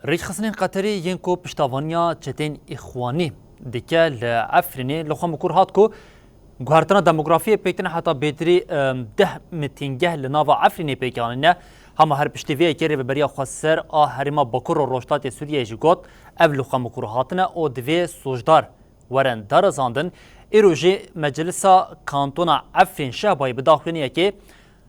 ریخستن قطری ینکو پشتوانیا چتین اخوانی دیگه لعفرینی لخوام بکر هات کو گوهرتنا دموگرافی پیکن حتی بیتری 10 متینگه لناوا عفرینی پیکانه هم هر پشتویه که به بریا خسر هرما بکر و روشتات سوریه جگوت اول لخوام بکر هاتنه او دوی سوجدار ورن درزاندن ایروژی مجلسا کانتونا عفرین شهبای بداخلینیه که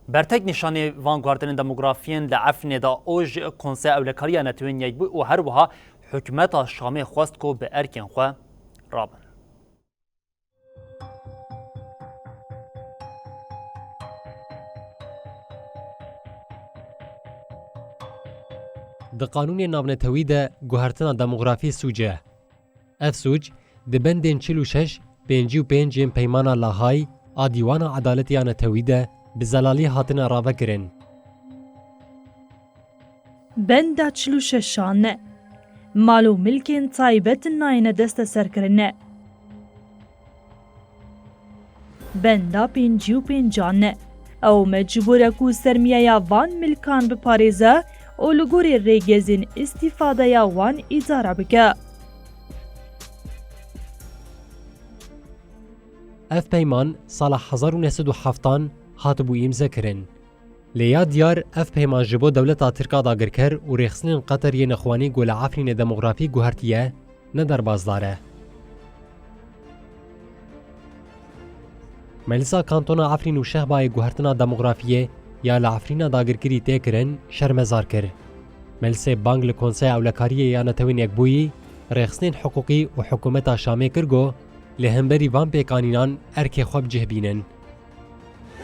برتک نشانی وانگواردن دموگرافیین لعفرین دا اوج کنسه اولکاریا نتوین یک بو و هر وها حکومت شامی خواست کو به ارکن خواه رابن. د قانون ناونتوی ده گوهرتنا دموگرافی سوجه. اف سوج ده بندین 46 55 پیمانا لاهای آدیوان عدالتی آنتوی ده بزلالی هاتن راوه کرن. بندا 46 نه مالو ملکین تایبت ناین دست سرکرنه. بندا 55 نه او مجبوره کو سرمیه یا وان ملکان بپاریزه او لگوری ریگزین استفاده یا وان اداره بکه. اف پیمان سال 1907 هاتبو امضا کرن. لیا دیار اف پیمان جبو دولتا ترکا داگر کر و ریخسنین قطر ی نخوانی گول عفرین دموگرافی گوهرتیه ندر بازداره. مجلسا کانتونا عفرین و شهبای گوهرتنا دموگرافیه یا لعفرین داگر کری تی کرن شرمزار کر. مجلس بانگ لکنسه اولکاریه یا نتوین یک بویی ریخسنین حقوقی و حکومتا شامی کرگو لهمبری وان پیکانینان ارک خواب جهبینن.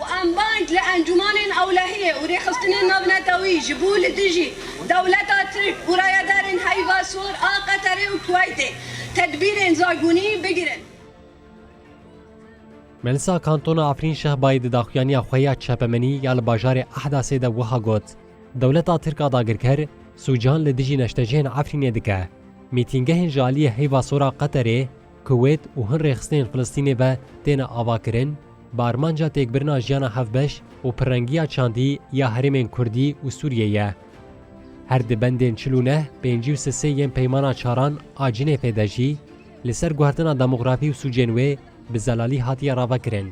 وأن بانك لأنجمان أولهية وريخستنين نبنتوي جبول دجي دولتا ترك ورايا دارن هايفا سور قطري وكويتي تدبيرين زاغوني بگیرن. ملسا کانتونا عفرین شهبای داخویانی خویا چپمنی یا لباجار احداثی ده وها گوت دولتا ترکا داگر کر سوجان لدجی نشتجین عفرین دکه میتینگه جالی هیوا سورا قطره کویت و هن ریخستین فلسطینی و تین آوا کرن بارمانجا تکبرنا جیانا هفبش و پرنگیا چاندی یا هرمین کردی و سوریه هر دبندین 49 53 یم پیمانا چاران آجین پیداجی لسر گوهرتنا دموگرافی و سوجنوی به زلالی هاتی راوا کرن.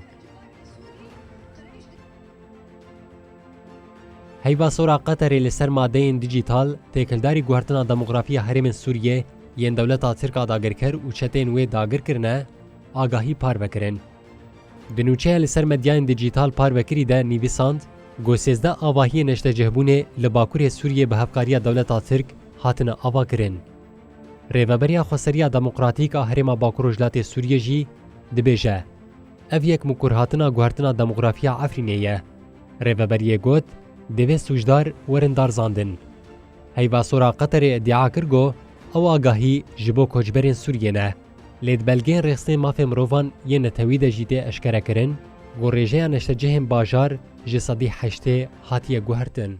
هیوا سورا قطر لسر ماده دیجیتال تکلداری گوهرتنا دموگرافی هرمین سوریه ین دولتا ترکا داگر کر و چتین وی داگر کرنه آگاهی پار بکرن. دنوچه لسر مدیان دیجیتال پار بکری ده نیویساند گو 13 آواهی نشته جهبونه لباکور سوریه به هفکاری دولتا ترک هاتن آوا کرن. ریوبریا خسریا دموکراتیک هرما باکور جلات سوریه جی دبیجه. اف یک مکر هاتنا گوهرتنا دموگرافیا عفرینیه. ریوبریه گوت دوی سوجدار ورندار زاندن. هیوا سورا قطر ادعا کرگو او آگاهی جبو کجبرین سوریه نه. لید بلگین رخصین مافی مروفان یه نتویده جیده اشکره کرن گو ریجه نشته جهم باجار جسادی حشته هاتیه گوهرتن.